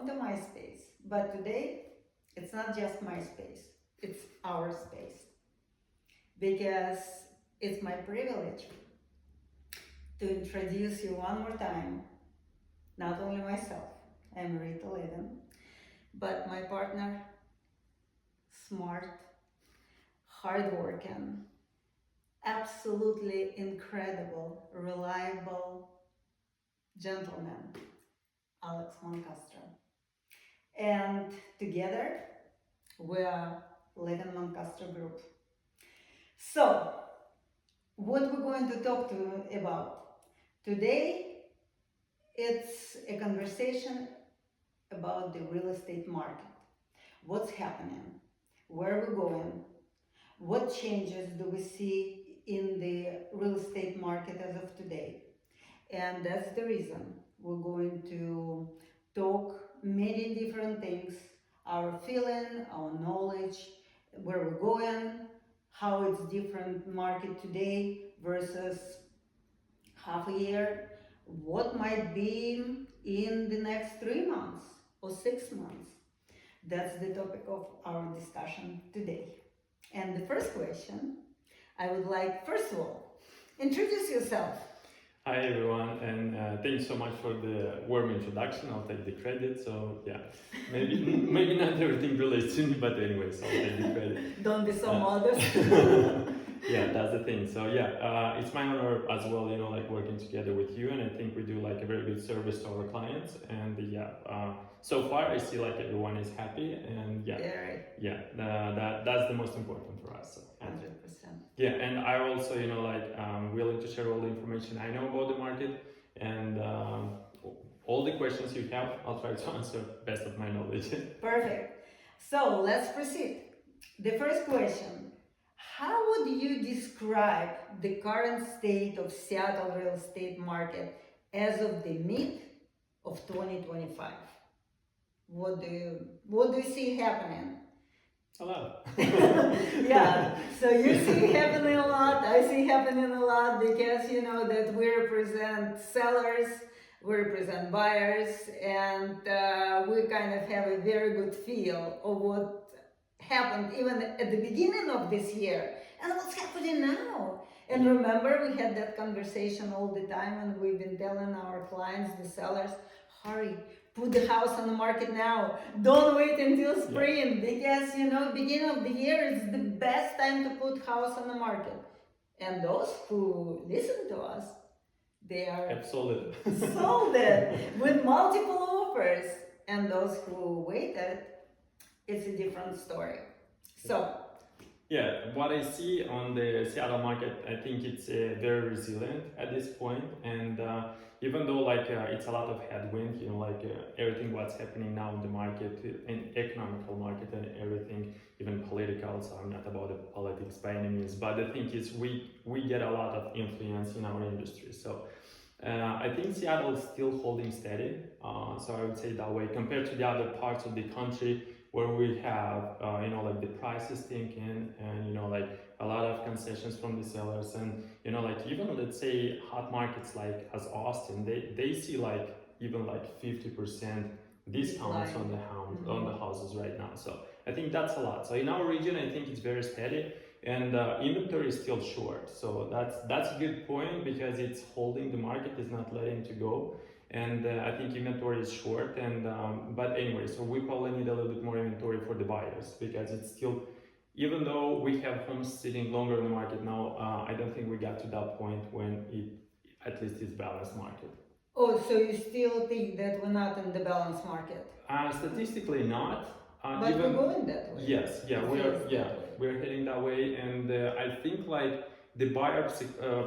welcome to my space. But today, it's not just my space, it's our space. Because it's my privilege to introduce you one more time, not only myself, I'm Rita Levin, but my partner, smart, hardworking, absolutely incredible, reliable gentleman, Alex Moncastro. And together, we are Levin Moncastro Group. So, what we're going to talk about today, it's a conversation about the real estate market. What's happening? Where we're going? What changes do we see in the real estate market as of today? And that's the reason we're going to talk many different things, our feeling, our knowledge, where we're going, how it's different market today versus half a year, what might be in the next 3 months or 6 months. That's the topic of our discussion today. And the first question, I would like, first of all, introduce yourself. Hi everyone, and thanks so much for the warm introduction. I'll take the credit. So yeah, maybe not everything relates to me, but anyways, I'll take the credit. Don't be so modest. Yeah, that's the thing. So yeah, it's my honor as well, like working together with you, and I think we do like a very good service to our clients. And so far I see like everyone is happy, and that's the most important for us. So, 100%. Yeah, and I also, willing to share all the information I know about the market, and all the questions you have, I'll try to answer best of my knowledge. Perfect. So let's proceed. The first question, how would you describe the current state of Seattle real estate market as of the mid of 2025? What do you see happening? A lot. Yeah, so you see happening a lot, I see happening a lot, because you know that we represent sellers, we represent buyers, and we kind of have a very good feel of what happened even at the beginning of this year and what's happening now. And remember, we had that conversation all the time, and we've been telling our clients, the sellers, hurry, put the house on the market now. Don't wait until spring, because beginning of the year is the best time to put house on the market. And those who listen to us, they are sold it with multiple offers. And those who waited, it's a different story. So yeah, what I see on the Seattle market, I think it's very resilient at this point, and even though it's a lot of headwind, everything what's happening now in the market, in economical market and everything, even political. So I'm not about the politics by any means, but the thing is, we get a lot of influence in our industry. So I think Seattle is still holding steady. So I would say that way compared to the other parts of the country, where we have, the prices thinking, and, a lot of concessions from the sellers, and, even let's say hot markets as Austin, they see even 50% discounts on the houses right now. So I think that's a lot. So in our region, I think it's very steady, and inventory is still short. So that's a good point, because it's holding the market, is not letting to go. And I think inventory is short, and but anyway, so we probably need a little bit more inventory for the buyers, because it's still, even though we have homes sitting longer in the market now, I don't think we got to that point when it at least is balanced market. Oh, so you still think that we're not in the balanced market? Statistically not. But we're going that way. Yes, we're heading that way, and I think the buyer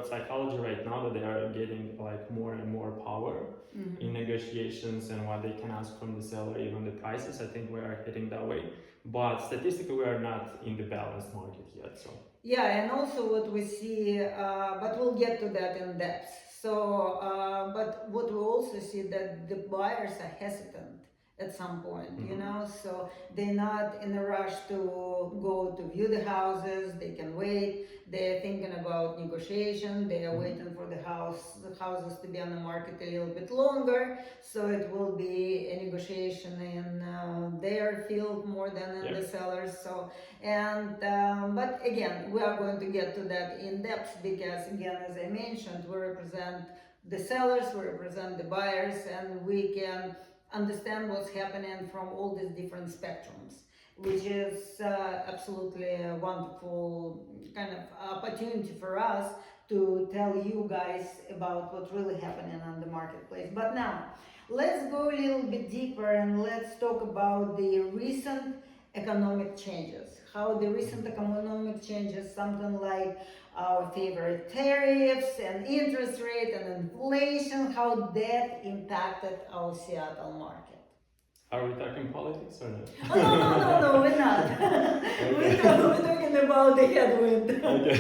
psychology right now, that they are getting more and more power in negotiations and what they can ask from the seller, even the prices. I think we are heading that way, but statistically we are not in the balanced market yet. So yeah, and also what we see, but we'll get to that in depth. So, but what we also see, that the buyers are hesitant, at some point, you Mhm. know, so they're not in a rush to go to view the houses. They can wait. They're thinking about negotiation. They are Mhm. waiting for the houses to be on the market a little bit longer, so it will be a negotiation in their field more than in Yeah. the sellers. So, and but again, we are going to get to that in depth, because again, as I mentioned, we represent the sellers, we represent the buyers, and we can understand what's happening from all these different spectrums, which is absolutely a wonderful kind of opportunity for us to tell you guys about what's really happening on the marketplace. But now, let's go a little bit deeper and let's talk about the recent economic changes. How the recent economic changes, something like our favorite tariffs and interest rate and inflation, how that impacted our Seattle market. Are we talking politics or not? Oh, no, we're not. We're talking about the headwind. Okay.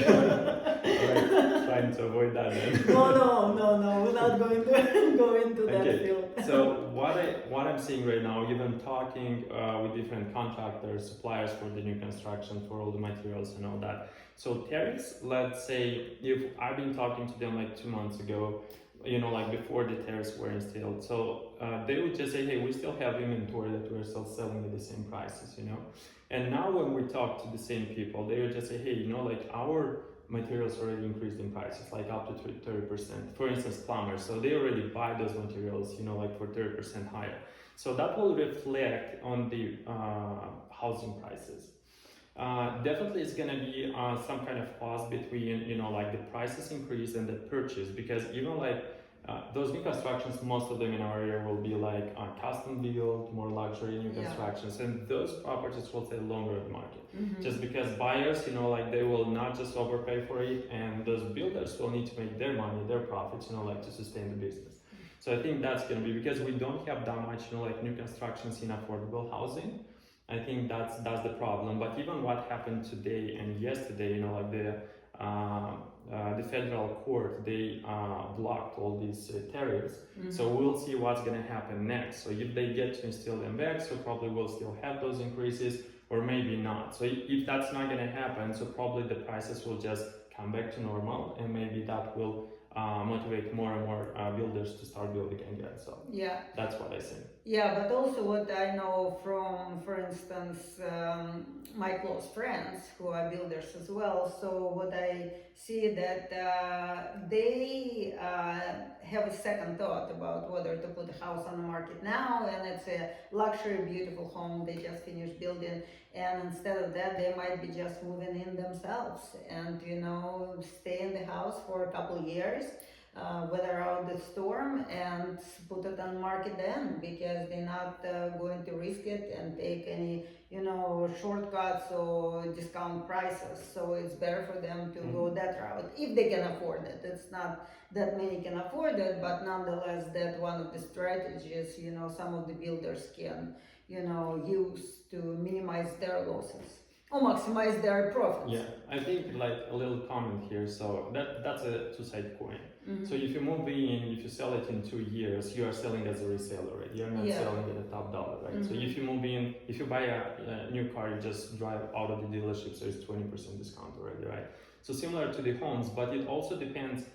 Alright, trying to avoid that then. No, we're not going to go into that Okay, field. so what I'm seeing right now, even talking with different contractors, suppliers for the new construction, for all the materials and all that. So tariffs, let's say if I've been talking to them like 2 months ago, you know, like before the tariffs were instilled. So they would just say, hey, we still have inventory that we're still selling at the same prices, you know. And now when we talk to the same people, they would just say, hey, you know, like our materials already increased in prices, like up to 30%. For instance, plumbers, so they already buy those materials, you know, like for 30% higher. So that will reflect on the housing prices. Definitely it's gonna be some kind of pause between, you know, like the prices increase and the purchase, because even like those new constructions, most of them in our area will be like custom built, more luxury new constructions, and those properties will stay longer in the market. Just because buyers, you know, like they will not just overpay for it, and those builders will need to make their money, their profits, you know, like to sustain the business. So I think that's gonna be, because we don't have that much, you know, like new constructions in affordable housing. I think that's the problem. But even what happened today and yesterday, you know, like the federal court, they blocked all these tariffs. So we'll see what's going to happen next. So if they get to instill them back, so probably we'll still have those increases, or maybe not. So if that's not going to happen, so probably the prices will just come back to normal, and maybe that will motivate more and more builders to start building again. So that's what I think. Yeah, but also what I know from, for instance, my close friends who are builders as well. So what I see that they have a second thought about whether to put a house on the market now, and it's a luxury, beautiful home they just finished building, and instead of that, they might be just moving in themselves and, you know, stay in the house for a couple of years. Weather out the storm and put it on market then, because they're not going to risk it and take any, you know, shortcuts or discount prices. So it's better for them to go that route if they can afford it. It's not that many can afford it, but nonetheless, that one of the strategies, you know, some of the builders can, you know, use to minimize their losses or maximize their profits. Yeah, I think like a little comment here. So that's a two-sided coin. So if you move in, if you sell it in 2 years, you are selling as a reseller, right? You're not selling at a top dollar, right? So if you move in, if you buy a new car, you just drive out of the dealership, so it's 20% discount already, right? So similar to the homes, but it also depends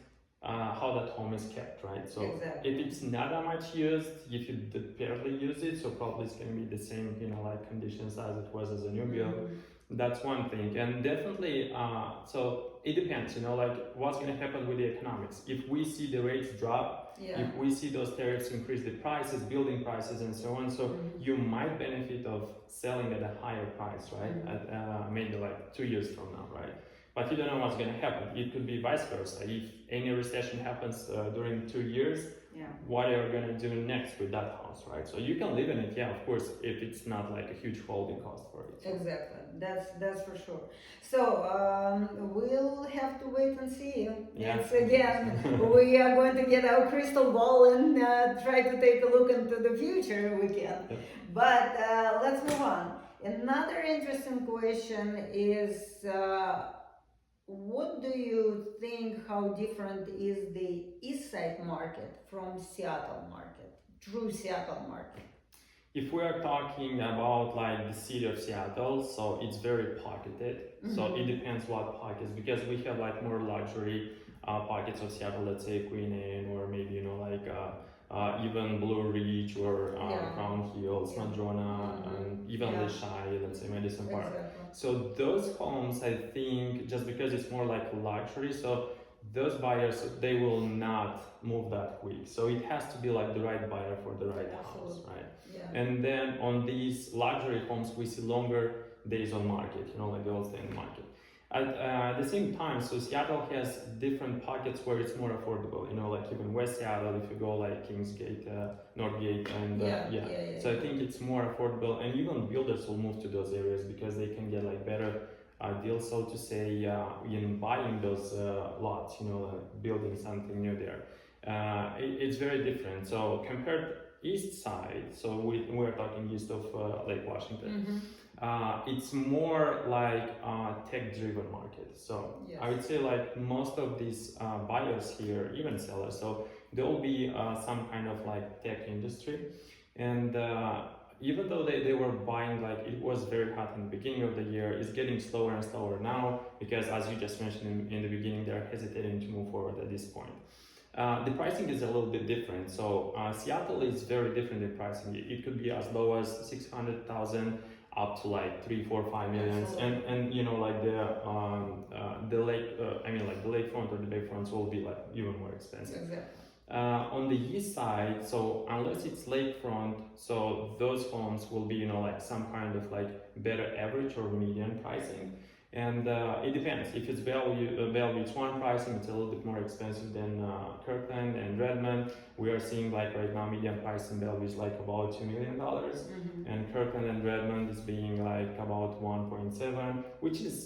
how that home is kept, right? So if it's not that much used, if you barely use it, so probably it's gonna be the same, you know, like conditions as it was as a new build. That's one thing. And definitely, so it depends, you know, like what's going to happen with the economics. If we see the rates drop, if we see those tariffs increase the prices, building prices and so on, so you might benefit of selling at a higher price, right? At maybe like 2 years from now, right? But you don't know what's going to happen. It could be vice versa. If any recession happens during 2 years, what are you going to do next with that house, right? So you can live in it, yeah, of course, if it's not like a huge holding cost for it. So. Exactly, that's for sure. So we'll have to wait and see. It's again, we are going to get our crystal ball and try to take a look into the future. We can, but let's move on. Another interesting question is. What do you think, how different is the East Side market from Seattle market, true Seattle market? if we are talking about like the city of Seattle, so it's very pocketed. So it depends what pockets, because we have like more luxury pockets of Seattle, let's say Queen Anne, or maybe like even Blue Ridge, or Yeah. Crown Hills, Yeah. Madrona, and even Yeah. Lehigh, let's say Madison Park. Exactly. So those homes, I think, just because it's more like luxury, so those buyers, they will not move that quick. So it has to be like the right buyer for the right house, Absolutely. right? Yeah. And then on these luxury homes, we see longer days on market, like they'll stay in the market. At the same time, so Seattle has different pockets where it's more affordable, like even West Seattle, if you go like Kingsgate, Northgate, and So I think it's more affordable, and even builders will move to those areas because they can get like better deals, so to say, in buying those lots, building something new there. It's very different. So compared east side, so we're talking east of Lake Washington. It's more like a tech-driven market. So Yes. I would say like most of these buyers here, even sellers, so there will be some kind of like tech industry, and even though they were buying, like it was very hot in the beginning of the year, it's getting slower and slower now because, as you just mentioned in the beginning, they're hesitating to move forward at this point. The pricing is a little bit different. So Seattle is very different in pricing. It could be as low as 600,000 up to like 3, 4, 5 millions, and like the lake, like the lakefront or the bayfronts will be like even more expensive. Exactly. On the east side, so unless it's lakefront, so those homes will be like some kind of like better average or median pricing. And it depends. If it's Bellevue, it's one pricing, it's a little bit more expensive than Kirkland and Redmond. We are seeing like right now median price in Bellevue is like about $2 million, and Kirkland and Redmond is being like about 1.7, which is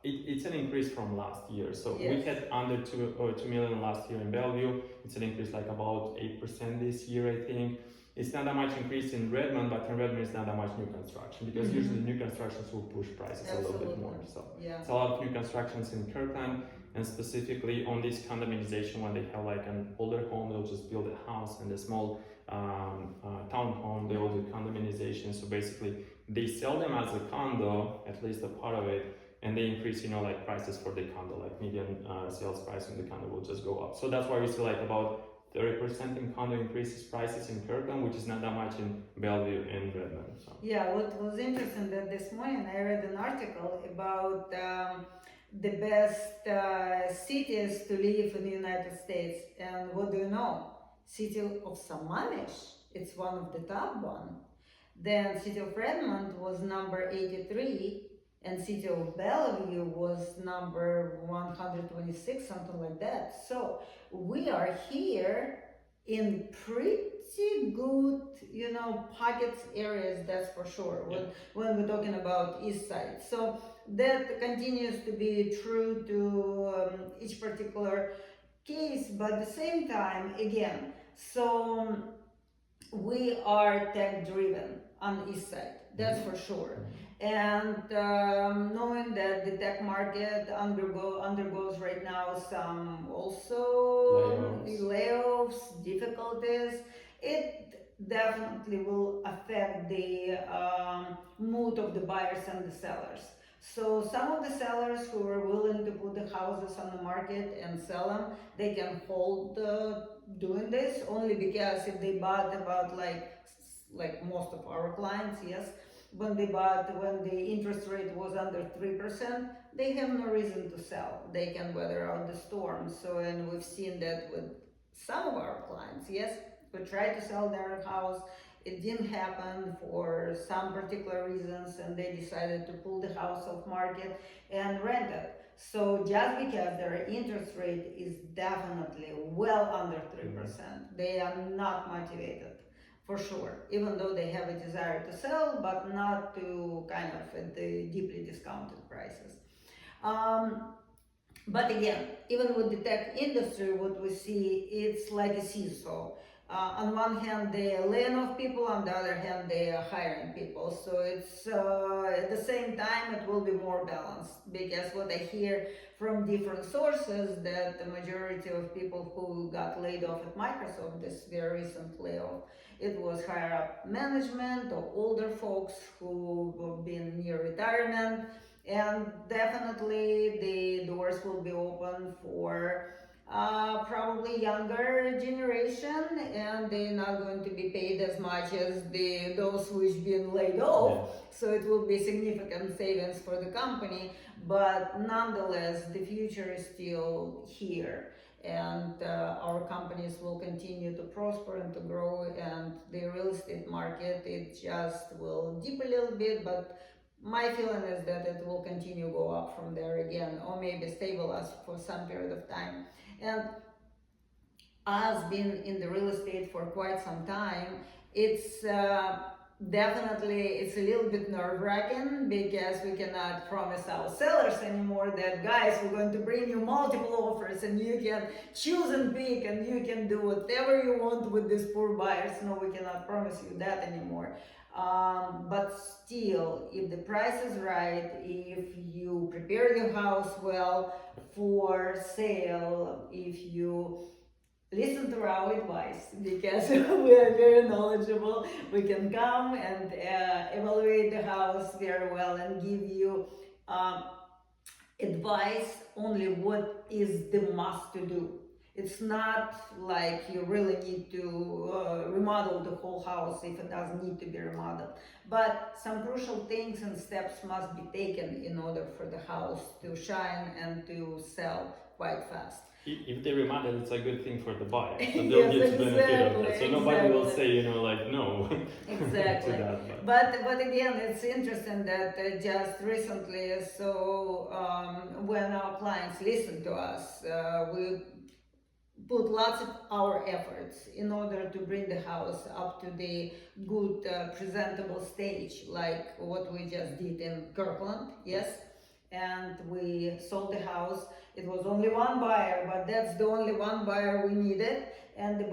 it's an increase from last year. So we had under 2 million last year in Bellevue. It's an increase like about 8% this year, I think. It's not that much increase in Redmond, but in Redmond it's not that much new construction, because usually new constructions will push prices a little bit more. So it's a lot of new constructions in Kirkland, and specifically on this condominialization, when they have like an older home, they'll just build a house, and a small townhome, they will do condominialization. So basically they sell them as a condo, at least a part of it, and they increase, like prices for the condo, like median sales price in the condo will just go up. So that's why we see like about 30% in condo increases prices in Kirkland, which is not that much in Bellevue and Redmond. So. Yeah, what was interesting that this morning I read an article about the best cities to live in the United States, and what do you know? City of Sammamish, it's one of the top one. Then city of Redmond was number 83, and city of Bellevue was number 126, something like that. So we are here in pretty good, pockets areas, that's for sure, when we're talking about east side. So that continues to be true to each particular case, but at the same time, again, so we are tech driven on the east side, that's for sure. And knowing that the tech market undergoes right now some also layoffs, difficulties, it definitely will affect the mood of the buyers and the sellers. So some of the sellers who are willing to put the houses on the market and sell them, they can hold doing this only because if they bought about like most of our clients, yes, when they bought when the interest rate was under 3%, they have no reason to sell. They can weather out the storm. So, and we've seen that with some of our clients, yes, who tried to sell their house, it didn't happen for some particular reasons, and they decided to pull the house off market and rent it. So just because their interest rate is definitely well under 3%, they are not motivated, for sure, even though they have a desire to sell, but not to kind of at the deeply discounted prices. But again, even with the tech industry, what we see, it's like a seesaw. on one hand they are laying off people, on the other hand they are hiring people. So it's at the same time it will be more balanced, because what I hear from different sources that the majority of people who got laid off at Microsoft, this very recent layoff, it was higher up management or older folks who have been near retirement, and definitely the doors will be open for probably younger generation, and they're not going to be paid as much as those who've been laid off. So it will be significant savings for the company, but nonetheless, the future is still here, and our companies will continue to prosper and to grow, and the real estate market, it just will dip a little bit, but my feeling is that it will continue to go up from there again, or maybe stabilize for some period of time. And us being in the real estate for quite some time, it's definitely, it's a little bit nerve-wracking, because we cannot promise our sellers anymore that, guys, we're going to bring you multiple offers and you can choose and pick and you can do whatever you want with these poor buyers. No, we cannot promise you that anymore. But still, if the price is right, if you prepare your house well for sale, if you listen to our advice, because we are very knowledgeable, we can come and evaluate the house very well and give you advice only what is the must to do. It's not like you really need to remodel the whole house if it doesn't need to be remodeled. But some crucial things and steps must be taken in order for the house to shine and to sell quite fast. If they remodel, it's a good thing for the buyer, so they'll get the benefit of that. So nobody will say, like, no. Exactly. To that, but again, it's interesting that just recently, so when our clients listen to us, we put lots of our efforts in order to bring the house up to the good presentable stage, like what we just did in Kirkland, yes. And we sold the house. It was only one buyer, but that's the only one buyer we needed. And the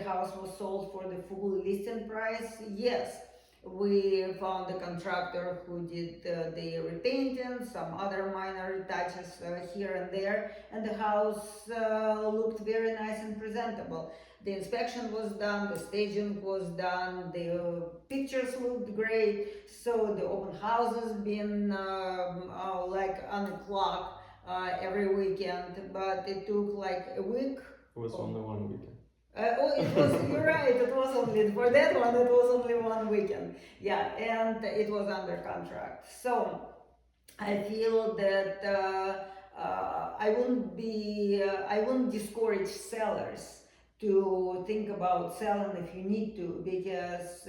house was sold for the full listing price, yes. We found a contractor who did the repainting, some other minor touches here and there, and the house looked very nice and presentable. The inspection was done, the staging was done, the pictures looked great, so the open house has been like on the clock every weekend, but it took like a week. It was only 1 weekend. It was, you're right, it was only, for that one, it was only 1 weekend. Yeah, and it was under contract. So I feel that I wouldn't discourage sellers to think about selling if you need to, because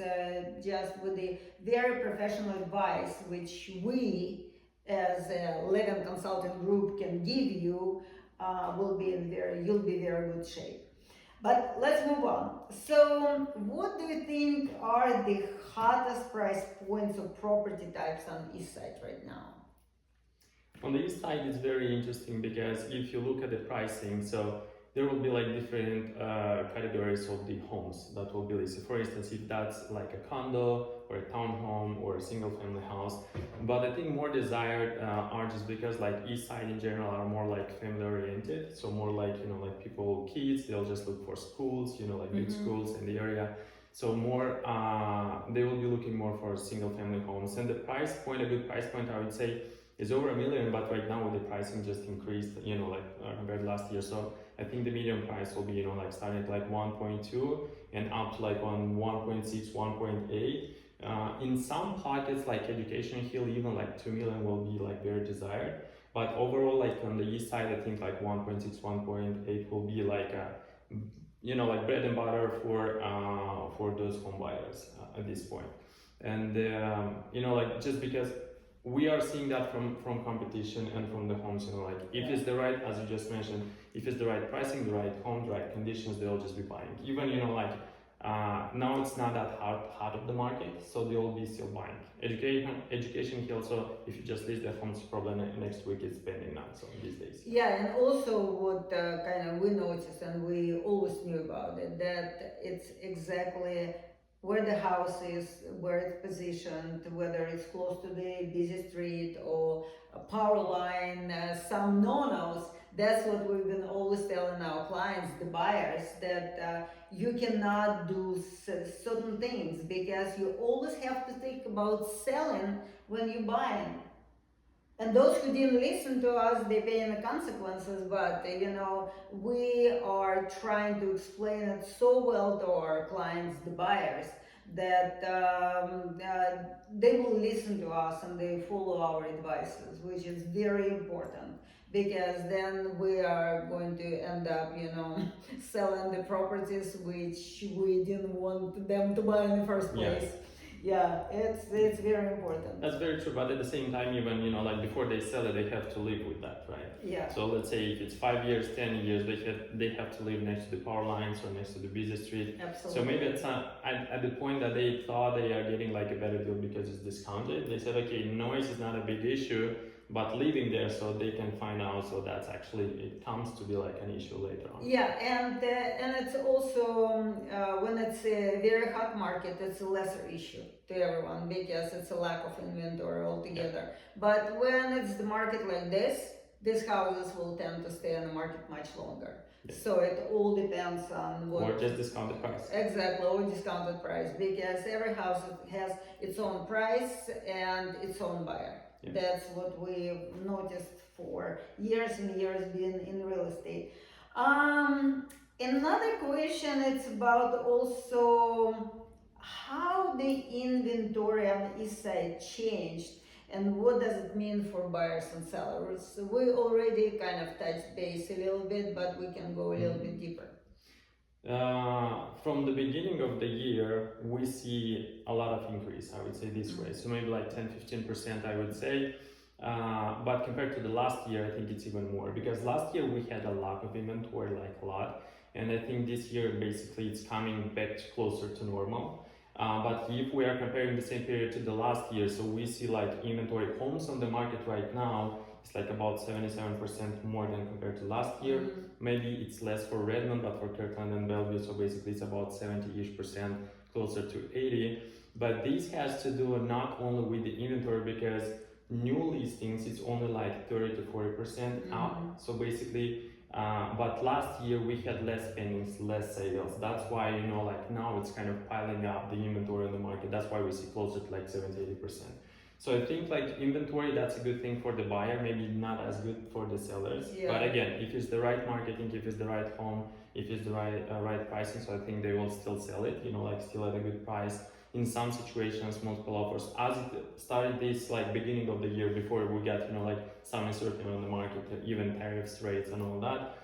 just with the very professional advice which we as a Legan Consulting Group can give you, you'll be in very good shape. But let's move on. So what do you think are the hottest price points of property types on East Side right now? On the East Side, it's very interesting because if you look at the pricing, so there will be like different categories of the homes that will be listed. For instance, if that's like a condo or a townhome or a single family house. But I think more desired are just because like East Side in general are more like family oriented. So more like, like people, kids, they'll just look for schools, like good schools in the area. So more, they will be looking more for single family homes. And the price point, a good price point, I would say, is over $1 million, but right now with the pricing just increased, compared to last year. So I think the median price will be, like starting at like 1.2 and up to like 1.6, 1.8. In some pockets like Education Hill, even like 2 million will be like very desired. But overall, like on the East Side, I think like 1.6, 1.8 will be like like bread and butter for those home buyers at this point. And like just because we are seeing that from competition and from the homes, if it's the right, as you just mentioned, if it's the right pricing, the right home, the right conditions, they'll just be buying. Even, Now it's not that hard of the market, so they will be still buying. Education here also, if you just list the homes, probably next week it's pending now. So these days. Yeah, and also what kind of we noticed and we always knew about it, that it's exactly where the house is, where it's positioned, whether it's close to the busy street or a power line, some no-nos. That's what we've been always telling our clients, the buyers, that you cannot do certain things because you always have to think about selling when you're buying. And those who didn't listen to us, they pay the consequences. But we are trying to explain it so well to our clients, the buyers, that they will listen to us and they follow our advices, which is very important. Because then we are going to end up, selling the properties which we didn't want them to buy in the first Yeah. place. Yeah, it's very important. That's very true, but at the same time, even like before they sell it, they have to live with that, right? Yeah. So let's say if it's 5 years, 10 years, they have to live next to the power lines or next to the busy street. Absolutely. So maybe at the point that they thought they are getting like a better deal because it's discounted, they said, okay, noise is not a big issue, but living there so they can find out. So that's actually, it comes to be like an issue later on. Yeah, and it's also when it's a very hot market, it's a lesser issue to everyone because it's a lack of inventory altogether. Yeah. But when it's the market like this, these houses will tend to stay on the market much longer. Yeah. So it all depends on what. Or just discounted price. Exactly, or discounted price, because every house has its own price and its own buyer. Yeah. That's what we've noticed for years and years being in real estate. Another question, it's about also how the inventory on the east side changed and what does it mean for buyers and sellers. We already kind of touched base a little bit, but we can go a little bit deeper. From the beginning of the year, we see a lot of increase, I would say this way. So maybe like 10-15%, I would say. But compared to the last year, I think it's even more, because last year we had a lack of inventory, like a lot. And I think this year, basically, it's coming back closer to normal. But if we are comparing the same period to the last year, so we see like inventory homes on the market right now, it's like about 77% more than compared to last year. Mm-hmm. Maybe it's less for Redmond, but for Kirkland and Bellevue, so basically it's about 70-ish%, closer to 80. But this has to do not only with the inventory, because new listings, it's only like 30-40% up. Mm-hmm. So basically, but last year we had less pendings, less sales. That's why, like now it's kind of piling up the inventory in the market. That's why we see closer to like 70-80%. So I think like inventory, that's a good thing for the buyer, maybe not as good for the sellers. Yeah. But again, if it's the right marketing, if it's the right home, if it's the right pricing, so I think they will still sell it, like still at a good price. In some situations, multiple offers. As it started this like beginning of the year, before we got like some uncertainty on the market, even tariffs, rates, and all that,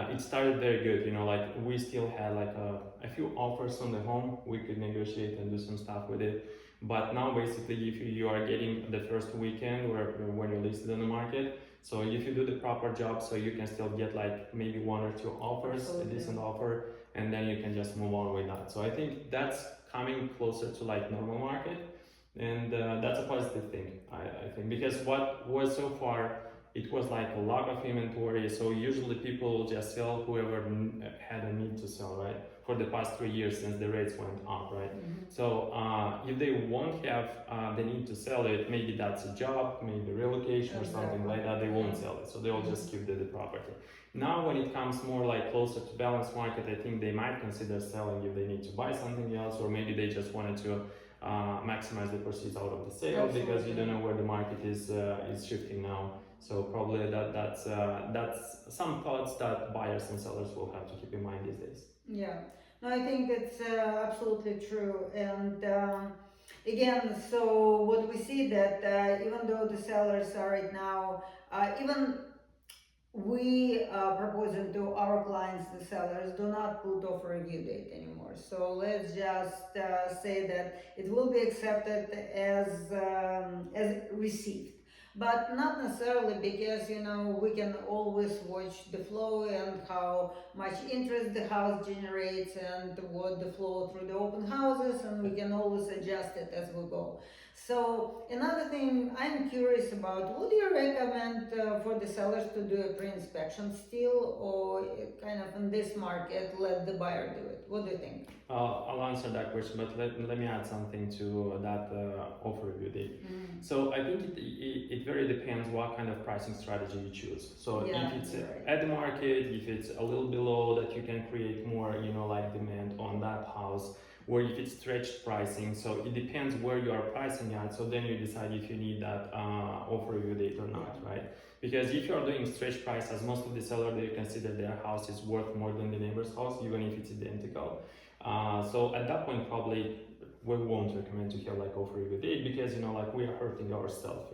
it started very good. Like we still had like a few offers on the home. We could negotiate and do some stuff with it. But now basically, if you are getting the first weekend or when you're listed on the market, so if you do the proper job, so you can still get like maybe 1 or 2 offers, absolutely, a decent offer, and then you can just move on with that. So I think that's coming closer to like normal market, and that's a positive thing, I think, because what was so far, it was like a lot of inventory. So usually people will just sell whoever had a need to sell, right? For the past 3 years since the rates went up, right? Mm-hmm. So if they won't have the need to sell it, maybe that's a job, maybe relocation, exactly, or something like that, they won't sell it. So they will just keep the property. Now when it comes more like closer to balanced market, I think they might consider selling if they need to buy something else, or maybe they just wanted to maximize the proceeds out of the sale. Absolutely. Because you don't know where the market is shifting now. So probably that's some thoughts that buyers and sellers will have to keep in mind these days. Yeah, no, I think it's absolutely true. And again, so what we see that even though the sellers are right now, even we proposing to our clients, the sellers, do not put offer review date anymore. So let's just say that it will be accepted as received. but not necessarily, because we can always watch the flow and how much interest the house generates and what the flow through the open houses, and we can always adjust it as we go. So another thing I'm curious about, would you recommend for the sellers to do a pre-inspection still, or kind of in this market let the buyer do it? What do you think? I'll answer that question, but let me add something to that offer review date. So I think it very depends what kind of pricing strategy you choose. So Yeah, if it's you're right. at the market, if it's a little below that, you can create more, like demand on that house, or if it's stretched pricing. So it depends where you are pricing at. So then you decide if you need that offer review date or not, right? Because if you are doing stretch price, as most of the sellers, they consider their house is worth more than the neighbor's house, even if it's identical. So at that point, probably we won't recommend to have like offer review date, because like we are hurting ourselves,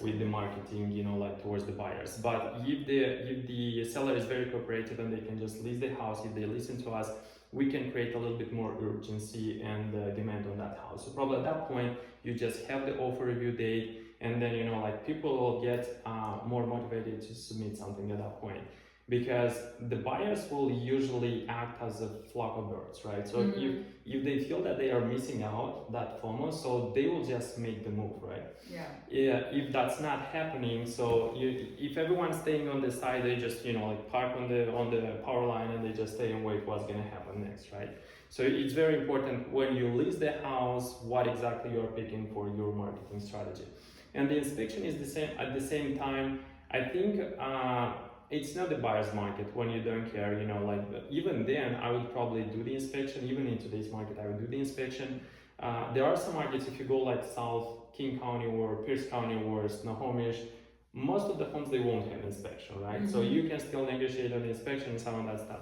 with the marketing, like towards the buyers. But if the seller is very cooperative and they can just list the house, if they listen to us, we can create a little bit more urgency and demand on that house. So probably at that point, you just have the offer review date, and then like people will get more motivated to submit something at that point, because the buyers will usually act as a flock of birds, right? So if they feel that they are missing out that FOMO, so they will just make the move, right? Yeah. If that's not happening, so if everyone's staying on the side, they just like park on the power line and they just stay and wait what's gonna happen next, right? So it's very important when you list the house, what exactly you're picking for your marketing strategy. And the inspection is the same at the same time. I think it's not the buyer's market when you don't care, like even then I would probably do the inspection. Even in today's market, I would do the inspection. There are some markets, if you go like South King County or Pierce County or Snohomish, most of the homes, they won't have inspection, right? So you can still negotiate on the inspection and some of that stuff.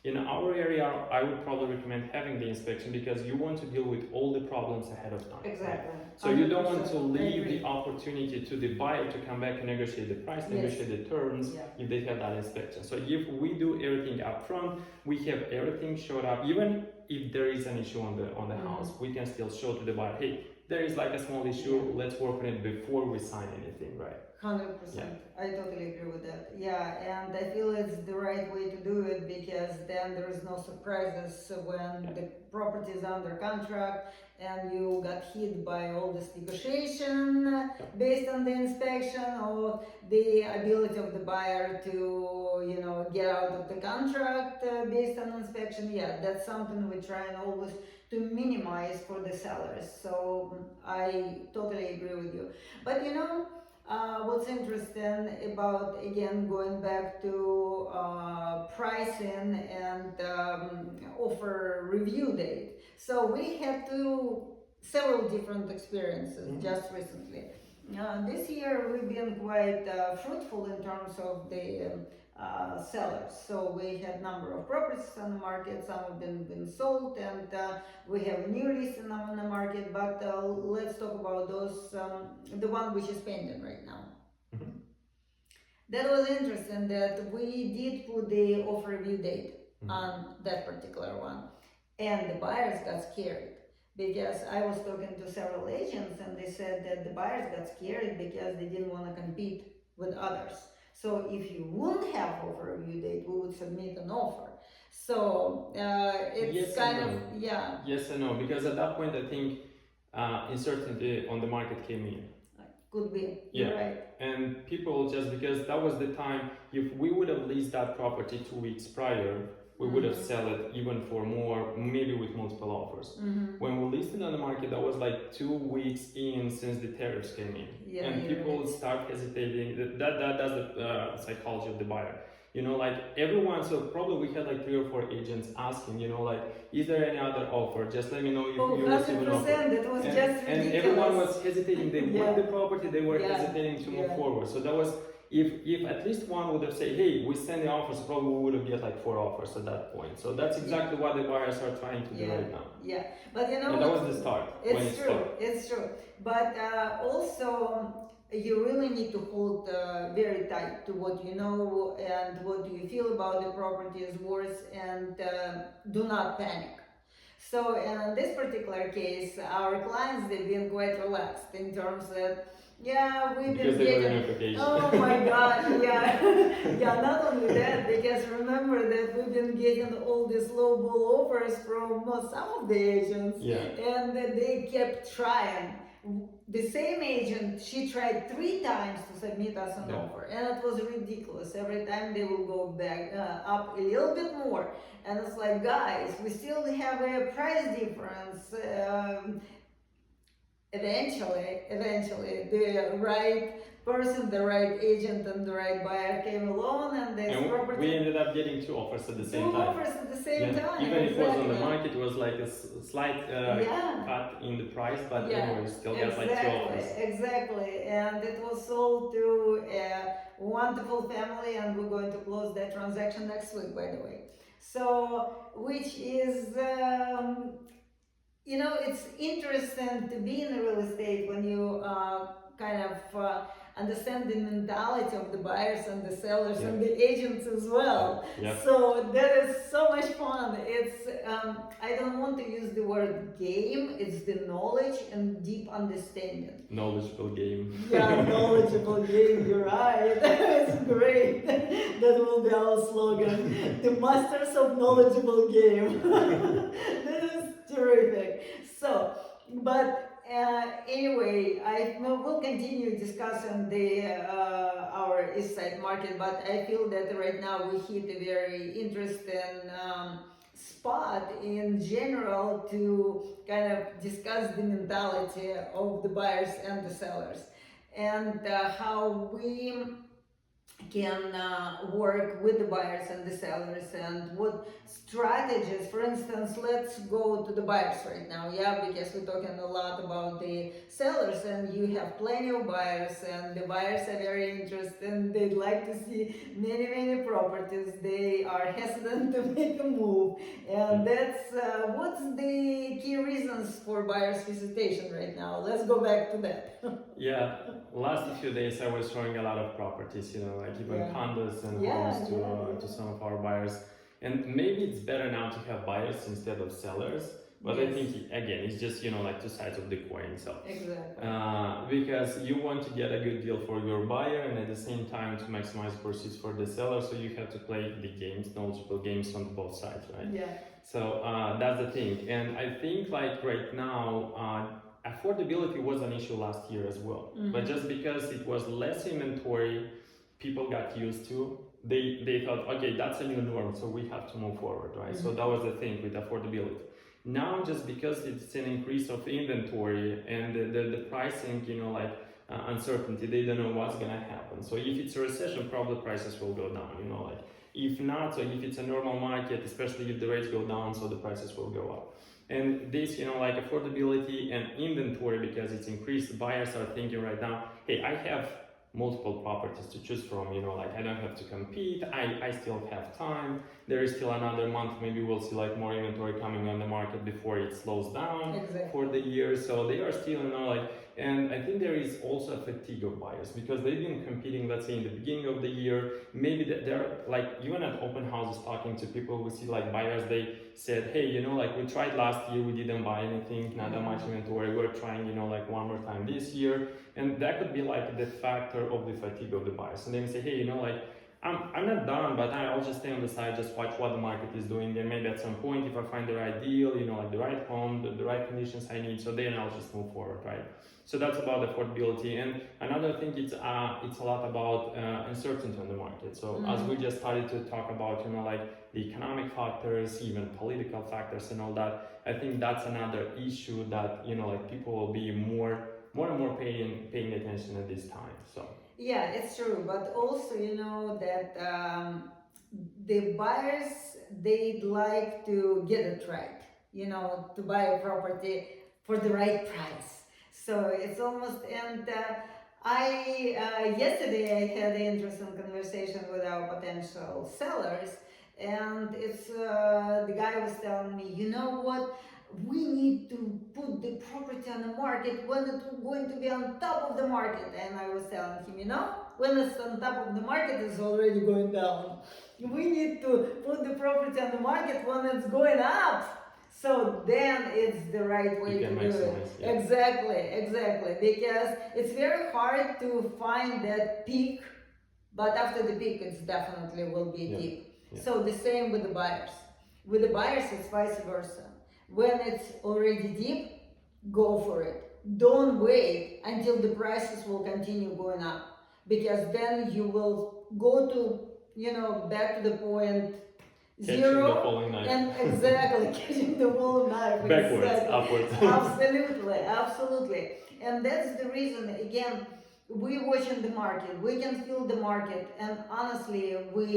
In our area, I would probably recommend having the inspection, because you want to deal with all the problems ahead of time. Exactly. Right? So you don't want to leave the opportunity to the buyer to come back and negotiate the price, negotiate the terms, if they have that inspection. So if we do everything up front, we have everything showed up. Even if there is an issue on the house, we can still show to the buyer, hey, there is like a small issue, let's work on it before we sign anything, right? 100%. I totally agree with that. Yeah, and I feel it's the right way to do it, because then there is no surprises when the property is under contract and you got hit by all this negotiation based on the inspection, or the ability of the buyer to get out of the contract based on inspection. Yeah, that's something we try and always to minimize for the sellers. So I totally agree with you. But what's interesting about, again, going back to pricing and offer review date. So we had several different experiences just recently. This year we've been quite fruitful in terms of the sellers. So we had a number of properties on the market, some have been sold, and we have new listings on the market, but let's talk about those, the one which is pending right now. That was interesting that we did put the offer review date on that particular one, and the buyers got scared, because I was talking to several agents and they said that the buyers got scared because they didn't want to compete with others. So if you wouldn't have offer review date, we would submit an offer. So it's Yes and no, because at that point I think uncertainty on the market came in. Could be. You're right. And people, just because that was the time, if we would have leased that property 2 weeks prior, we would have sell it even for more, maybe with multiple offers. When we listed on the market, that was like 2 weeks in since the tariffs came in, and people start hesitating. That's the psychology of the buyer. Like everyone, so probably we had like 3 or 4 agents asking, like, is there any other offer? Just let me know if you receive an offer. It was just ridiculous. And everyone was hesitating. They bought the property, they were hesitating to move forward. So that was, if at least one would have said, hey, we send the offers, probably we would have get like 4 offers at that point. So that's exactly what the buyers are trying to do right now. Yeah, but that was the start. It's true. But also, you really need to hold very tight to what you know and what do you feel about the property is worth, and do not panic. So in this particular case, our clients, they've been quite relaxed in terms that Yeah, we've because been they were getting. on vacation. Oh my God, yeah, yeah. Not only that, because remember that we've been getting all these lowball offers from some of the agents, Yeah. and they kept trying. The same agent, she tried 3 times to submit us an Yeah. offer, and it was ridiculous. Every time they will go back up a little bit more, and it's like, guys, we still have a price difference. Eventually, the right person, the right agent, and the right buyer came along, and this And property. we ended up getting 2 offers at the Two same time. offers at the same Yeah. time. Even if it was on the exactly. market, it was like a slight Yeah. cut in the price, but Yeah, anyway, still got like 2 offers. exactly, and it was sold to a wonderful family, and we're going to close that transaction next week, by the way. So, which is, it's interesting to be in real estate when you kind of understand the mentality of the buyers and the sellers Yeah. and the agents as well. Yeah. So that is so much fun. It's I don't want to use the word game. It's the knowledge and deep understanding. Knowledgeable game. Yeah, knowledgeable game. You're right. It's great. That will be our slogan. The masters of knowledgeable game. That is terrific. So, but anyway, we'll continue discussing our East Side market, but I feel that right now we hit a very interesting spot in general to kind of discuss the mentality of the buyers and the sellers, and how we can work with the buyers and the sellers, and what strategies. For instance, let's go to the buyers right now, yeah, because we're talking a lot about the sellers, and you have plenty of buyers, and the buyers are very interested, and they'd like to see many properties. They are hesitant to make a move, and that's what's the key reasons for buyers visitation right now. Let's go back to that. Yeah, last few days I was showing a lot of properties, like even condos and homes to some of our buyers. And maybe it's better now to have buyers instead of sellers. But I think, again, it's just, like 2 sides of the coin. So, exactly. Because you want to get a good deal for your buyer and at the same time to maximize proceeds for the seller. So you have to play the games, knowledgeable games on both sides, right? Yeah. So that's the thing. And I think like right now, affordability was an issue last year as well. Mhm. But just because it was less inventory, people got used to, they thought, okay, that's a new norm, so we have to move forward, right? So that was the thing with affordability. Now, just because it's an increase of inventory and the pricing, uncertainty, they don't know what's gonna happen. So if it's a recession, probably prices will go down, If not, so if it's a normal market, especially if the rates go down, so the prices will go up. And this, affordability and inventory, because it's increased, buyers are thinking right now, hey, I have multiple properties to choose from, I don't have to compete, I still have time, there is still another month, maybe we'll see like more inventory coming on the market before it slows down for the year. So they are still, and I think there is also a fatigue of buyers because they've been competing, let's say in the beginning of the year, maybe they're like, even at open houses talking to people, we see like buyers, they said, hey, we tried last year, we didn't buy anything, not that much inventory, we're trying, one more time this year. And that could be like the factor of the fatigue of the buyers. And then say, hey, I'm not done, but I'll just stay on the side, just watch what the market is doing. And maybe at some point, if I find the right deal, like the right home, the right conditions I need, so then I'll just move forward, right? So that's about affordability. And another thing, it's a lot about uncertainty on the market. So as we just started to talk about, the economic factors, even political factors and all that, I think that's another issue that, people will be more and more paying attention at this time. So yeah, it's true, but also that the buyers, they'd like to get it right, to buy a property for the right price. So it's almost, and yesterday I had an interesting conversation with our potential sellers, and it's the guy was telling me, you know what, we need to put the property on the market when it's going to be on top of the market. And I was telling him, when it's on top of the market, it's already going down. We need to put the property on the market when it's going up. So then it's the right way You can to do it. maximize. Yeah. Exactly. Because it's very hard to find that peak, but after the peak, it's definitely will be Yeah. deep. Yeah. So the same with the buyers. With the buyers, it's vice versa. When it's already deep, go for it. Don't wait until the prices will continue going up, because then you will go to, back to the point Catching the zero, falling knife. and exactly catching the falling knife. Backwards, Exactly. upwards. Absolutely. And that's the reason, again, we watching the market, we can feel the market, and honestly, we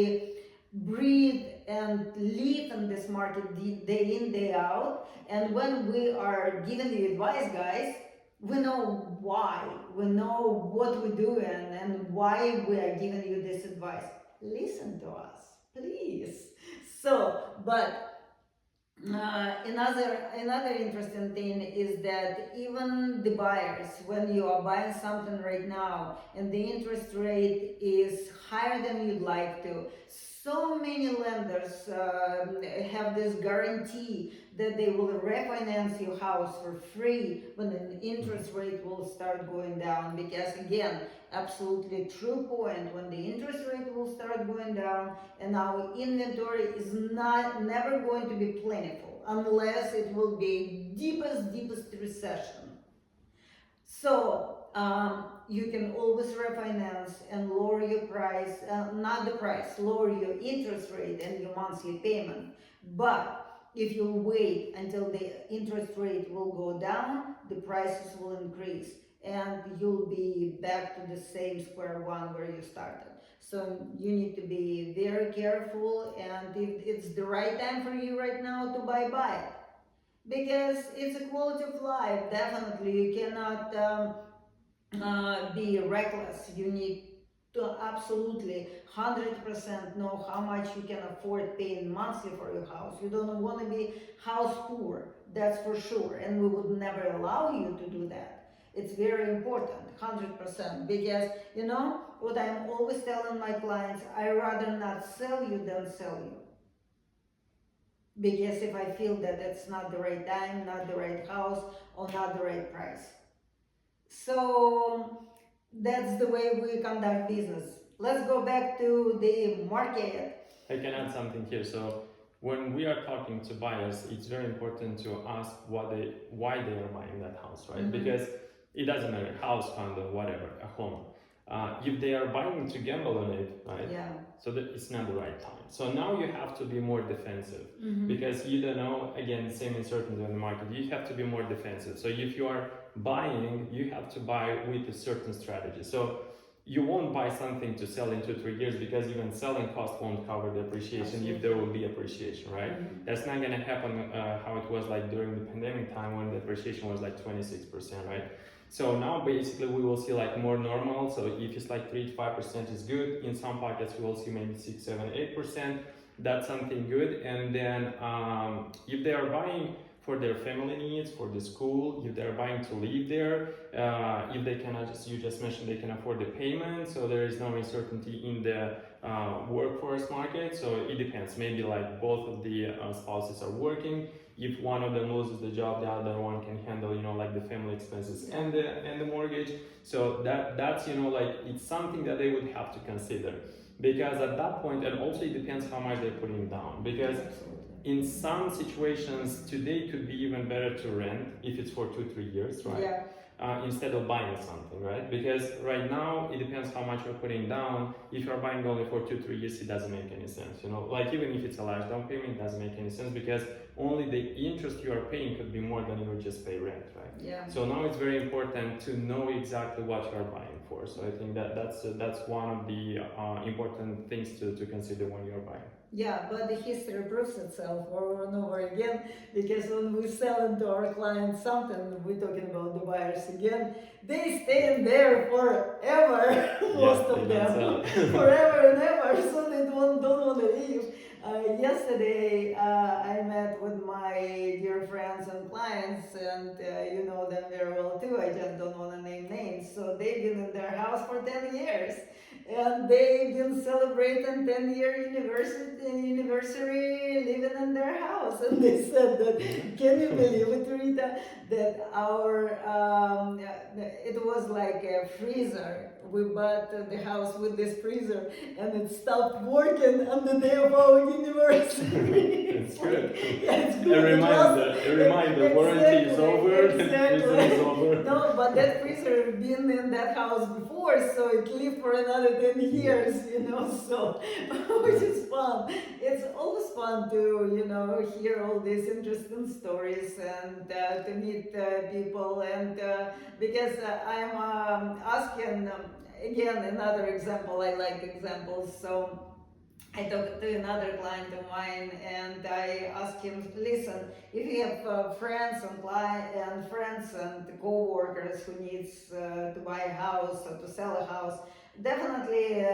breathe and live in this market day in, day out. And when we are giving the advice, guys, we know why, we know what we're doing, and why we are giving you this advice. Listen to us, please. So, but another interesting thing is that even the buyers, when you are buying something right now and the interest rate is higher than you'd like to, so many lenders have this guarantee that they will refinance your house for free when the interest rate will start going down. Because again, absolutely true point, when the interest rate will start going down, and our inventory is never going to be plentiful unless it will be deepest recession. So you can always refinance and lower your price, not the price, lower your interest rate and your monthly payment. But if you wait until the interest rate will go down, the prices will increase, and you'll be back to the same square one where you started. So you need to be very careful, and if it's the right time for you right now to buy it. Because it's a quality of life, definitely. You cannot be reckless. You need to absolutely 100% know how much you can afford paying monthly for your house. You don't want to be house poor, that's for sure, and we would never allow you to do that. It's very important, 100%, because what I'm always telling my clients, I rather not sell you than sell you. Because if I feel that it's not the right time, not the right house, or not the right price. So that's the way we conduct business. Let's go back to the market. I can add something here. So when we are talking to buyers, it's very important to ask why they are buying that house, right? Because it doesn't matter, house, condo, whatever, a home. If they are buying to gamble on it, right? Yeah. So that it's not the right time. So now you have to be more defensive because you don't know. Again, same uncertainty on the market. You have to be more defensive. So if you are buying, you have to buy with a certain strategy. So you won't buy something to sell in 2-3 years, because even selling cost won't cover the appreciation. If there will be appreciation, right? That's not gonna happen how it was like during the pandemic time when the appreciation was like 26%, right? So now basically we will see like more normal. So if it's like 3 to 5% is good. In some pockets we will see maybe 6, 7, 8%. That's something good. And then if they are buying for their family needs, for the school, if they're buying to live there, if they cannot, you just mentioned they can afford the payment, so there is no uncertainty in the workforce market. So it depends. Maybe like both of the spouses are working. If one of them loses the job, the other one can handle, like the family expenses and the mortgage. So that's like it's something that they would have to consider, because at that point, and also it depends how much they're putting down, because in some situations today could be even better to rent if it's for 2-3 years, right? Yeah. Instead of buying something, right? Because right now it depends how much you're putting down. If you're buying only for 2-3 years, it doesn't make any sense. Like even if it's a large down payment, it doesn't make any sense, because only the interest you are paying could be more than you would just pay rent, right? Yeah. So now it's very important to know exactly what you are buying for. So I think that's one of the important things to consider when you're buying. Yeah, but the history proves itself over and over again, because when we sell to our clients something, we're talking about the buyers again, they stay in there forever, most of them, forever and ever, so they don't want to leave. Yesterday, I met with my dear friends and clients, and you know them very well too, I just don't want to name names. So they've been in their house for 10 years. and they've been celebrating 10-year anniversary living in their house. And they said that, can you believe it, Rita, that it was like a freezer. We bought the house with this freezer, and it stopped working on the day of our anniversary. It's good. Yeah, it's A good. reminder, warranty is over, Exactly. freezer is over. No, but that freezer had been in that house before, so it lived for another 10 years, so, which is fun. It's always fun to, hear all these interesting stories and to meet people, and because I'm asking, again, another example, I like examples, so I talked to another client of mine, and I asked him, listen, if you have friends and friends and co-workers who needs to buy a house or to sell a house, definitely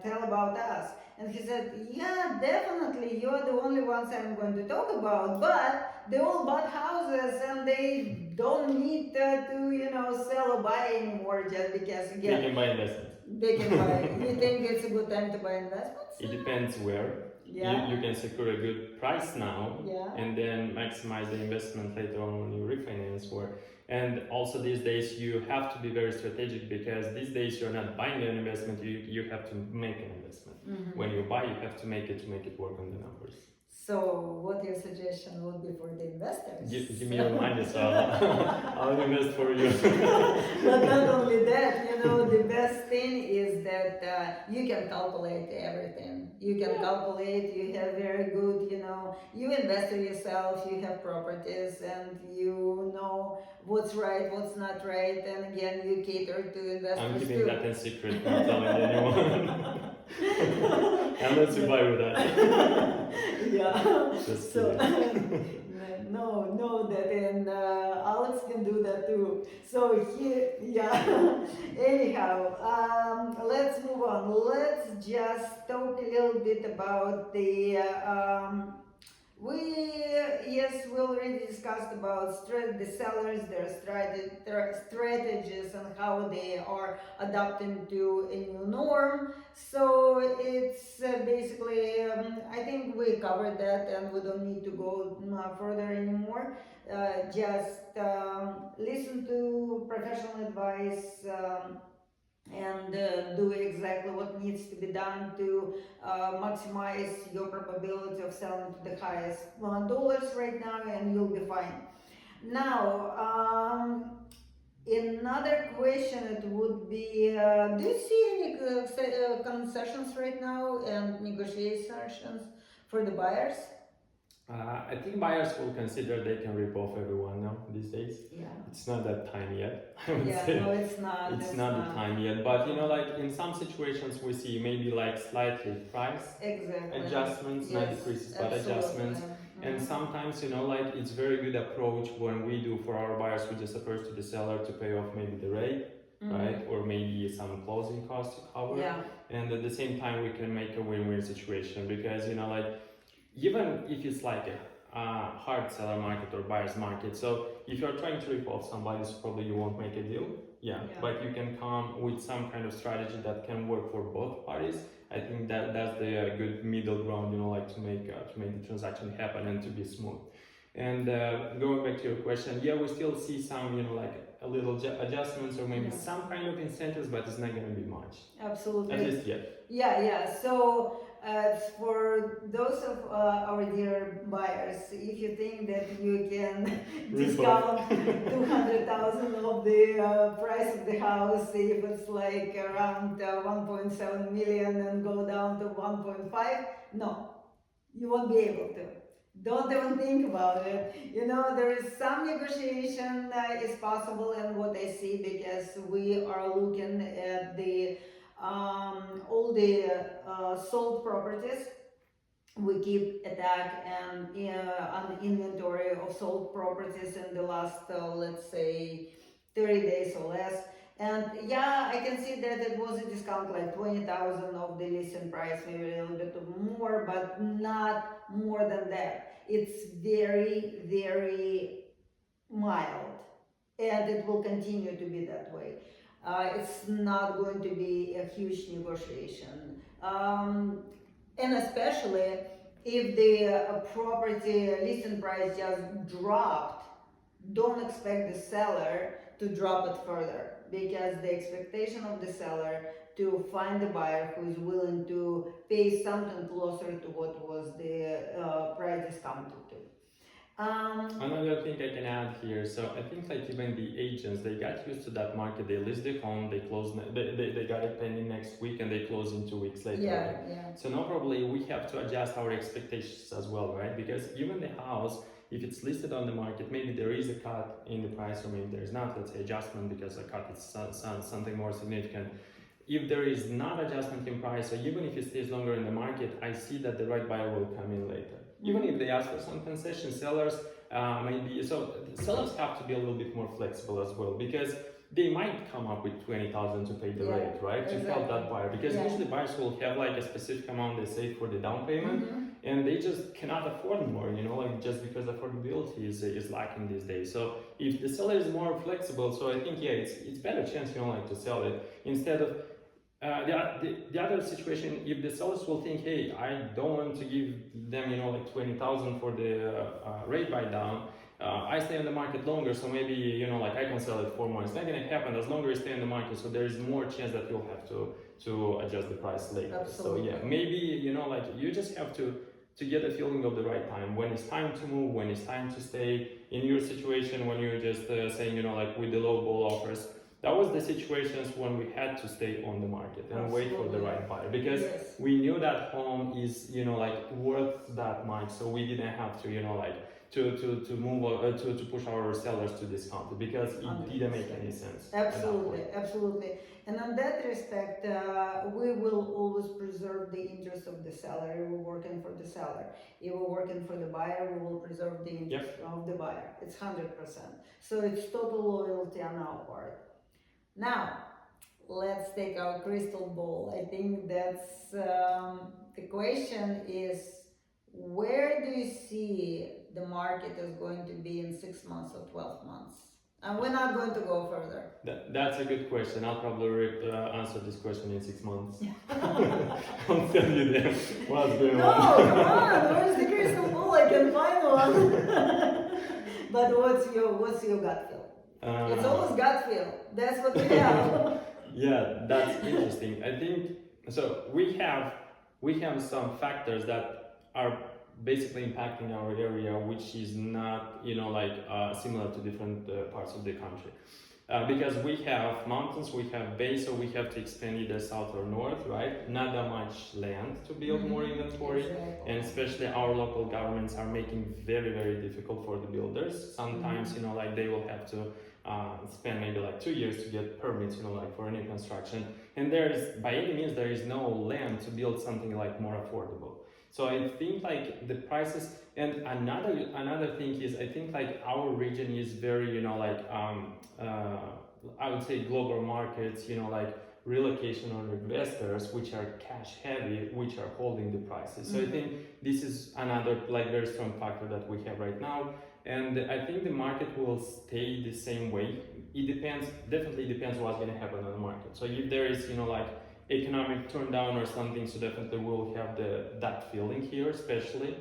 tell about us. And he said, yeah, definitely, you're the only ones I'm going to talk about, but they all bought houses and they don't need to sell or buy anymore, just because, They again, can buy investments. they can buy. You think it's a good time to buy investments? It depends where. Yeah. You can secure a good price now, Yeah. and then maximize the investment later on when you refinance. And also these days you have to be very strategic, because these days you're not buying an investment, you have to make an investment. Mm-hmm. When you buy, you have to make it work on the numbers. So, what your suggestion would be for the investors? Give me your money, so I'll invest for you. But not only that, the best thing is that you can calculate everything. You can calculate, you have very good, you invest in yourself, you have properties, and you know what's right, what's not right, and again, you cater to investors. I'm keeping that in secret, not telling anyone. Unless you buy with that. Yeah. Just So, kidding. no, that, and Alex can do that too. So yeah. Anyhow, let's move on. Let's just talk a little bit about the. We already discussed about the sellers, their strategies, and how they are adapting to a new norm. So it's basically, I think we covered that, and we don't need to go further anymore. Just listen to professional advice. And do exactly what needs to be done to maximize your probability of selling to the highest dollars right now, and you'll be fine. Now, another question it would be, do you see any concessions right now and negotiations for the buyers? I think buyers will consider they can rip off everyone now these days. Yeah. It's not that time yet. I would Yeah, say. no, it's not. It's not the time yet. But like in some situations we see maybe like slightly price adjustments, not decreases, but adjustments. And sometimes like it's very good approach when we do for our buyers, we just approach to the seller to pay off maybe the rate, right? Or maybe some closing costs to cover. Yeah. And at the same time we can make a win-win situation, because like even if it's like a hard seller market or buyer's market, so if you're trying to rip off somebody, so probably you won't make a deal. Yeah. But you can come with some kind of strategy that can work for both parties. I think that's the good middle ground, like to make the transaction happen and to be smooth. And going back to your question, we still see some, like a little adjustments or maybe some kind of incentives, but it's not going to be much. Absolutely. At least yet. Yeah. So for those of our dear buyers, if you think that you can discount 200,000 of the price of the house, if it's like around 1.7 million and go down to 1.5, no, you won't be able to. Don't even think about it. There is some negotiation is possible, and what I see, because we are looking at the all the sold properties. We keep a tag and an inventory of sold properties in the last, let's say, 30 days or less. And I can see that it was a discount like 20,000 of the listing price, maybe a little bit more, but not more than that. It's very, very mild, and it will continue to be that way. It's not going to be a huge negotiation. And especially if the property listing price just dropped, don't expect the seller to drop it further, because the expectation of the seller to find a buyer who is willing to pay something closer to what was the price discounted to. Another thing I can add here, so I think like even the agents, they got used to that market. They list the home, they close, they got it pending next week, and they close in 2 weeks later. Yeah, right? yeah. So now probably we have to adjust our expectations as well, right? Because even the house, if it's listed on the market, maybe there is a cut in the price, or maybe there's not, let's say adjustment, because a cut is something more significant. If there is not adjustment in price, or even if it stays longer in the market, I see that the right buyer will come in later. Even if they ask for some concession, sellers sellers have to be a little bit more flexible as well, because they might come up with 20,000 to pay the Yeah, rate, right? To help that buyer, because Yeah. usually buyers will have like a specific amount they save for the down payment, and they just cannot afford more, like just because affordability is lacking these days. So if the seller is more flexible, so I think it's better chance like to sell it instead of the other situation. If the sellers will think, hey, I don't want to give them like 20,000 for the rate buy down, I stay on the market longer, so maybe like I can sell it for more. It's not gonna happen as longer you stay in the market, so there is more chance that you'll have to adjust the price later. Absolutely. So yeah, maybe like you just have to get a feeling of the right time, when it's time to move, when it's time to stay. In your situation, when you're just saying like with the low ball offers, that was the situations when we had to stay on the market and wait for the right buyer, because we knew that home is like worth that much, so we didn't have to to move or to push our sellers to discount it, because it didn't make any sense. Absolutely. And on that respect, we will always preserve the interest of the seller. If we're working for the seller, if we're working for the buyer, we will preserve the interest of the buyer. It's 100%. So it's total loyalty on our part. Now, let's take our crystal ball. I think that's the question is, where do you see the market is going to be in 6 months or 12 months? And we're not going to go further. That's a good question. I'll probably answer this question in 6 months. I'll tell you then what's going on. No, come on. Where's the crystal ball? I can find one. But what's your gut feel? It's always gut feel. That's what we have. Yeah, that's interesting. I think so. We have some factors that are basically impacting our area, which is not similar to different parts of the country. Because we have mountains, we have bays, so we have to expand either south or north, right? Not that much land to build more inventory, and especially our local governments are making very, very difficult for the builders. Sometimes, they will have to spend maybe 2 years to get permits, for any construction. And by any means, there is no land to build something more affordable. So I think the prices, and another thing is, I think our region is very I would say global markets, relocation or investors which are cash heavy, which are holding the prices. So I think this is another very strong factor that we have right now, and I think the market will stay the same way. It definitely depends what's going to happen on the market. So if there is economic turndown or something, so definitely we'll have that feeling here, especially.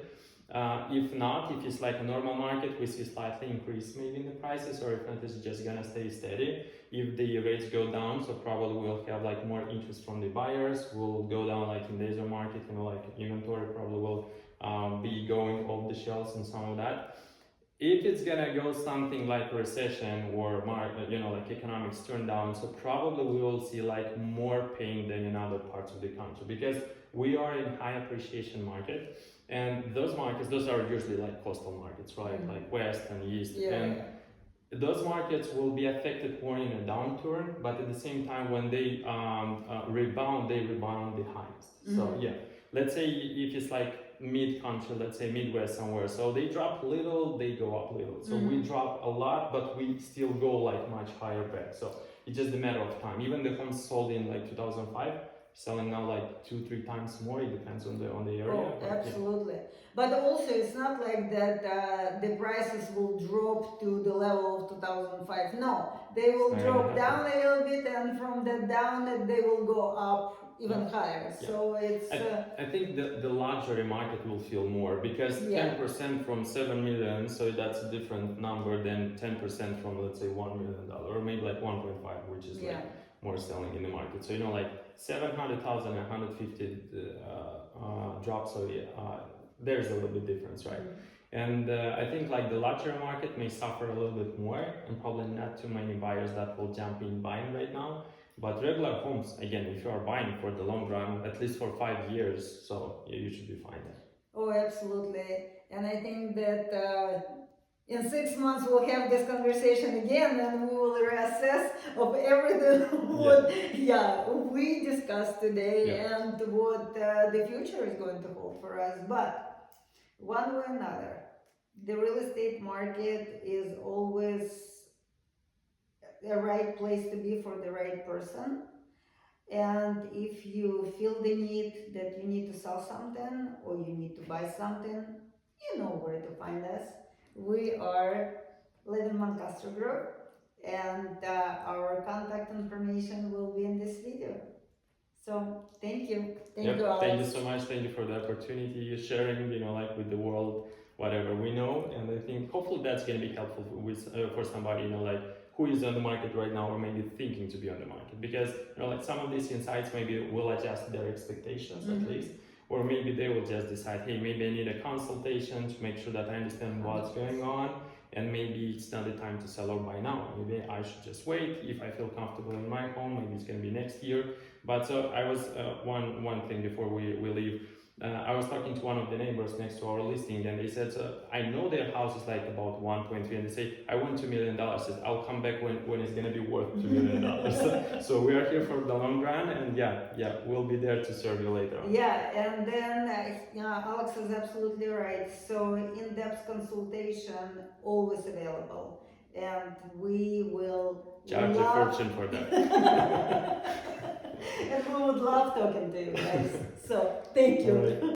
If not, if it's a normal market, we see slightly increase maybe in the prices, or if not, it's just gonna stay steady. If the rates go down, so probably we'll have more interest from the buyers. We'll go down in the Asia market, inventory probably will be going off the shelves and some of that. If it's gonna go something like recession or economics turn down, so probably we will see more pain than in other parts of the country, because we are in high appreciation market, and those are usually coastal markets, right? West and east, and those markets will be affected more in a downturn, but at the same time when they rebound the highest. So yeah, let's say if it's mid-country, let's say Midwest somewhere, so they drop little, they go up little. So we drop a lot, but we still go much higher back. So it's just a matter of time. Even the homes sold in 2005, selling now 2-3 times more. It depends on the area. Oh, absolutely. But also, it's not like that the prices will drop to the level of 2005. No, they will It's not drop gonna down a little bit, and from that down they will go up even Yeah. higher. Yeah. So it's I think the luxury market will feel more because Yeah. 10% from 7 million, so that's a different number than 10% from, let's say, $1 million, or maybe like 1.5, which is yeah. like more selling in the market. So, like 700,000 and 150 drops, so there's a little bit difference, right? And I think like the luxury market may suffer a little bit more, and probably not too many buyers that will jump in buying right now. But regular homes, again, if you are buying for the long run, at least for 5 years, so yeah, you should be fine. Oh, absolutely. And I think that in 6 months we'll have this conversation again, and we will reassess of everything what we discussed today and what the future is going to hold for us. But one way or another, the real estate market is always the right place to be for the right person. And if you feel the need that you need to sell something or you need to buy something, you know where to find us. We are Levin Moncastro Group, and our contact information will be in this video. So thank you. Thank you, Alex. Thank you so much. Thank you for the opportunity, sharing, like with the world, whatever we know. And I think hopefully that's going to be helpful for somebody, like who is on the market right now or maybe thinking to be on the market. Because, like some of these insights maybe will adjust their expectations at least. Or maybe they will just decide, hey, maybe I need a consultation to make sure that I understand what's going on. And maybe it's not the time to sell or buy now. Maybe I should just wait. If I feel comfortable in my home, maybe it's going to be next year. But so I was one thing before we leave. I was talking to one of the neighbors next to our listing, and they said, so I know their house is like about 1.3, and they say, I want $2 million. I'll come back when it's gonna be worth $2 million. So we are here for the long run, and we'll be there to serve you later on. Yeah, and then Alex is absolutely right. So in-depth consultation always available, and we will charge a fortune for that. And we would love talking to you guys. So thank you.